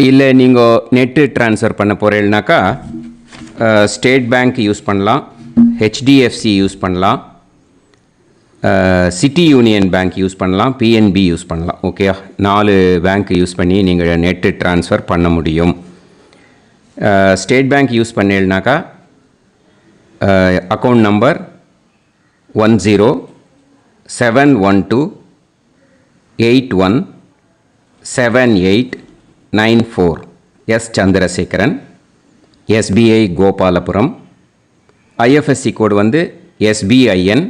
இல்லை நீங்கள் நெட்டு ட்ரான்ஸ்ஃபர் பண்ண போகிறீங்கனாக்கா ஸ்டேட் பேங்க் யூஸ் பண்ணலாம், ஹெச்டிஎஃப்சி யூஸ் பண்ணலாம், சிட்டி யூனியன் பேங்க் யூஸ் பண்ணலாம், பிஎன்பி யூஸ் பண்ணலாம். ஓகேயா? 4 பேங்க் யூஸ் பண்ணி நீங்கள் நெட்டு ட்ரான்ஸ்ஃபர் பண்ண முடியும். ஸ்டேட் பேங்க் யூஸ் பண்ணீங்கனாக்கா account number 10712817894 S Chandrasekaran, SBI Gopalapuram. IFSC code வந்து SBIN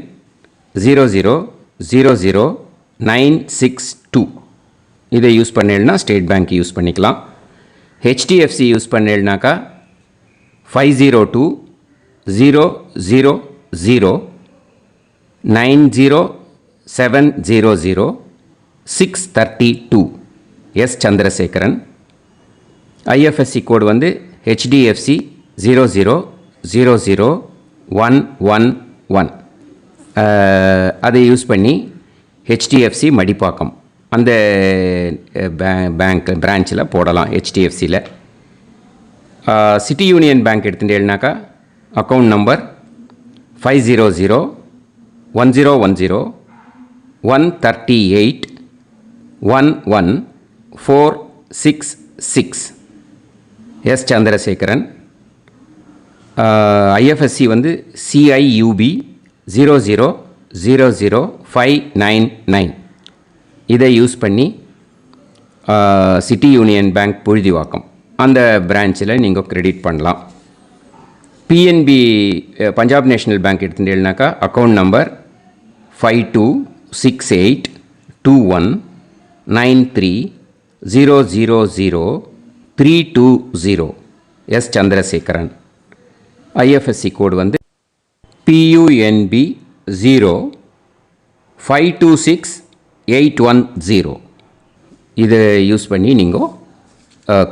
0000962. இதை யூஸ் பண்ணேன்னா ஸ்டேட் பேங்க் யூஸ் பண்ணிக்கலாம். ஹெச்டிஎஃப்சி யூஸ் பண்ணேன்னாக்கா 5020090700 எஸ் சந்திரசேகரன். ஐஎஃப்எஸ்சி கோடு வந்து HDFC 0000111. அதை யூஸ் பண்ணி HDFC மடிப்பாக்கம் அந்த பேங்க் பிரான்ச்சில் போடலாம். HDFCயில் சிட்டி யூனியன் பேங்க் எடுத்துட்டேன்னாக்கா account number 5001010381146 S Chandrasekaran. IFSC வந்து CIUB 0000599. இதை யூஸ் பண்ணி சிட்டி யூனியன் பேங்க் புழுதிவாக்கம் அந்த பிரான்ச்சில் நீங்கள் கிரெடிட் பண்ணலாம். பிஎன்பி பஞ்சாப் நேஷ்னல் பேங்க் எடுத்துட்டேன்னாக்கா account number 52682193000320 S Chandrasekaran. IFSC code வந்து PUNB 0526810. இதை யூஸ் பண்ணி நீங்கள்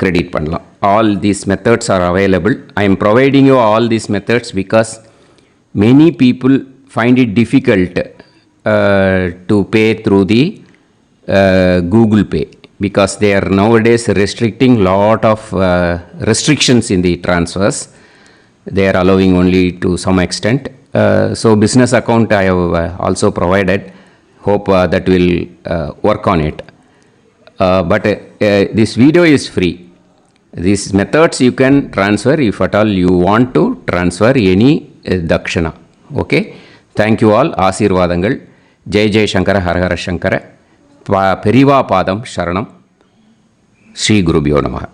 கிரெடிட் பண்ணலாம். All these methods are available. I am providing you all these methods because many people find it difficult to pay through the Google Pay because they are nowadays restricting lot of restrictions in the transfers. They are allowing only to some extent. So business account I have also provided. Hope that will work on it. But this video is free. These methods you can transfer if at all you want to transfer any dakshana. Okay? Thank you all. ஆசீர்வாதங்கள். ஜெய் ஜெய் சங்கர ஹர ஹர சங்கர. பெரிவா பாதம் சரணம். ஸ்ரீ குருபியோ நமஹ.